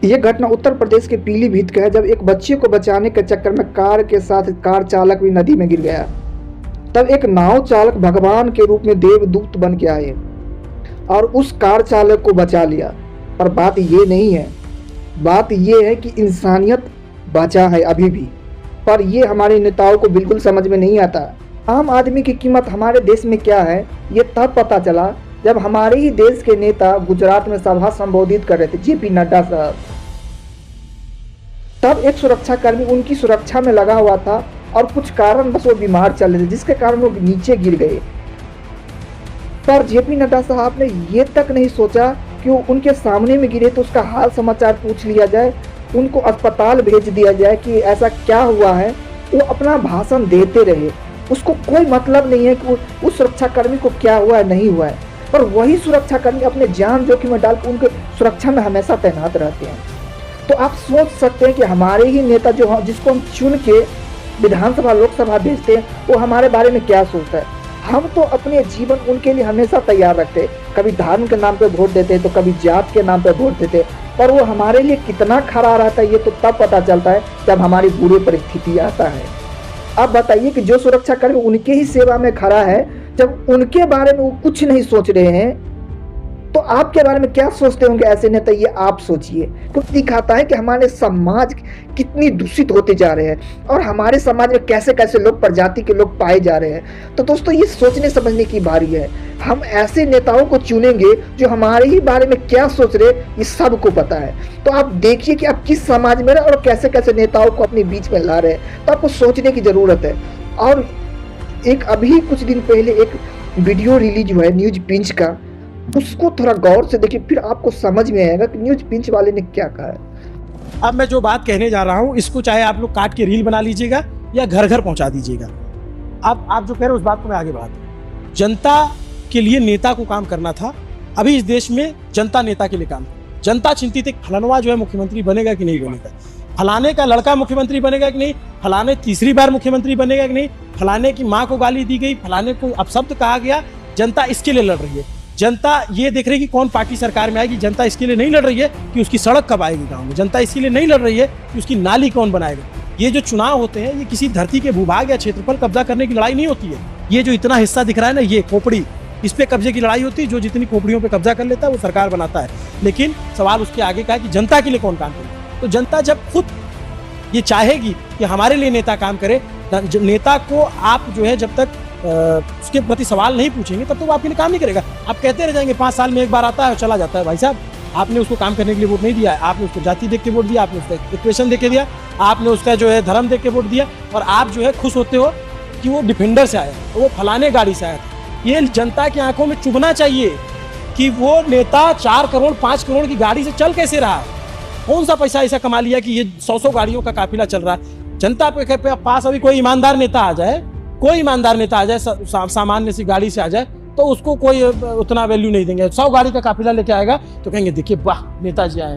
ये घटना उत्तर प्रदेश के पीलीभीत का है, जब एक बच्चे को बचाने के चक्कर में कार के साथ कार चालक भी नदी में गिर गया। तब एक नाव चालक भगवान के रूप में देवदूत बन के आए और उस कार चालक को बचा लिया। पर बात ये नहीं है, बात ये है कि इंसानियत बचा है अभी भी, पर ये हमारे नेताओं को बिल्कुल समझ में नहीं आता। आम आदमी की कीमत हमारे देश में क्या है, ये तब पता चला जब हमारे ही देश के नेता गुजरात में सभा संबोधित कर रहे थे, जेपी नड्डा साहब। तब एक सुरक्षाकर्मी उनकी सुरक्षा में लगा हुआ था और कुछ कारण बस वो बीमार चल रहे थे, जिसके कारण वो नीचे गिर गए। पर जेपी नड्डा साहब ने ये तक नहीं सोचा कि वो उनके सामने में गिरे तो उसका हाल समाचार पूछ लिया जाए, उनको अस्पताल भेज दिया जाए कि ऐसा क्या हुआ है। वो अपना भाषण देते रहे, उसको कोई मतलब नहीं है कि उस सुरक्षाकर्मी को क्या हुआ है नहीं हुआ है। पर वही सुरक्षाकर्मी अपने जान जोखिम में डालकर उनके सुरक्षा में हमेशा तैनात रहते हैं। तो आप सोच सकते हैं कि हमारे ही नेता जिसको हम चुन के विधानसभा लोकसभा भेजते हैं, वो हमारे बारे में क्या सोचता है। हम तो अपने जीवन उनके लिए हमेशा तैयार रखते, कभी धर्म के नाम पे वोट देते तो कभी जात के नाम पे वोट देते, पर वो हमारे लिए कितना खरा रहता है ये तो तब पता चलता है जब हमारी बुरी परिस्थिति आता है। अब बताइए कि जो सुरक्षाकर्मी उनके ही सेवा में खड़ा है, जब उनके बारे में वो कुछ नहीं सोच रहे हैं, तो आपके बारे में क्या सोचते होंगे ऐसे नेता, ये आप सोचिए। क्योंकि दिखाता है कि हमारे समाज कितनी दूषित होते जा रहे हैं और हमारे समाज में कैसे कैसे लोग प्रजाति के लोग पाए जा रहे हैं। तो दोस्तों ये सोचने समझने की बारी है। हम ऐसे नेताओं को चुनेंगे जो हमारे ही बारे में क्या सोच रहे ये सबको पता है। तो आप देखिए कि आप किस समाज में रहे और कैसे कैसे नेताओं को अपने बीच में ला रहे हैं, तो आपको सोचने की जरूरत है। और एक अभी कुछ दिन पहले एक वीडियो रिलीज हुआ है न्यूज पिंच का, उसको थोड़ा गौर से देखिए, फिर आपको समझ में आएगा कि न्यूज पिंच वाले ने क्या कहा है। अब मैं जो बात कहने जा रहा हूं, इसको चाहे आप लोग काट के रील बना लीजिएगा या घर घर पहुंचा दीजिएगा। अब आप जो कह रहे हो उस बात को मैं आगे बढ़ाता। जनता के लिए नेता को काम करना था। अभी इस देश में जनता नेता के लिए काम, जनता चिंतित है फलाना जो है मुख्यमंत्री बनेगा कि नहीं बनेगा, फलाने का लड़का मुख्यमंत्री बनेगा कि नहीं, फलाने तीसरी बार मुख्यमंत्री बनेगा कि नहीं, फलाने की माँ को गाली दी गई, फलाने को अपशब्द कहा गया। जनता इसके लिए लड़ रही है। जनता ये देख रही है कि कौन पार्टी सरकार में आएगी। जनता इसके लिए नहीं लड़ रही है कि उसकी सड़क कब आएगी गांव में। जनता इसके लिए नहीं लड़ रही है कि उसकी नाली कौन बनाएगा। ये जो चुनाव होते हैं ये किसी धरती के भूभाग या क्षेत्रफल कब्जा करने की लड़ाई नहीं होती है। ये जो इतना हिस्सा दिख रहा है ना, ये खोपड़ी, इस पे कब्जे की लड़ाई होती है। जो जितनी खोपड़ियों पे कब्जा कर लेता है वो सरकार बनाता है। लेकिन सवाल उसके आगे का है कि जनता के लिए कौन काम करे। तो जनता जब खुद ये चाहेगी कि हमारे लिए नेता काम करे, नेता को आप जो है जब तक उसके प्रति सवाल नहीं पूछेंगे तब तो वो आपके लिए काम नहीं करेगा। आप कहते रह जाएंगे 5 साल में एक बार आता है और चला जाता है। भाई साहब, आपने उसको काम करने के लिए वोट नहीं दिया है। आपने उसको जाति देख के वोट दिया, आपने उसका इक्वेशन देख के दिया, आपने उसका जो है धर्म देख के वोट दिया, और आप जो है खुश होते हो कि वो डिफेंडर से आया, वो फलाने गाड़ी से आया। ये जनता की आंखों में चुभना चाहिए कि वो नेता 4 करोड़ 5 करोड़ की गाड़ी से चल कैसे रहा, कौन सा पैसा ऐसा कमा लिया कि ये 100 गाड़ियों का काफिला चल रहा है। जनता के पास अभी कोई ईमानदार नेता आ जाए, कोई ईमानदार नेता आ जाए, सामान्य सी गाड़ी से आ जाए, तो उसको कोई उतना वैल्यू नहीं देंगे। 100 गाड़ी का काफिला लेके आएगा तो कहेंगे देखिए वाह नेताजी आए।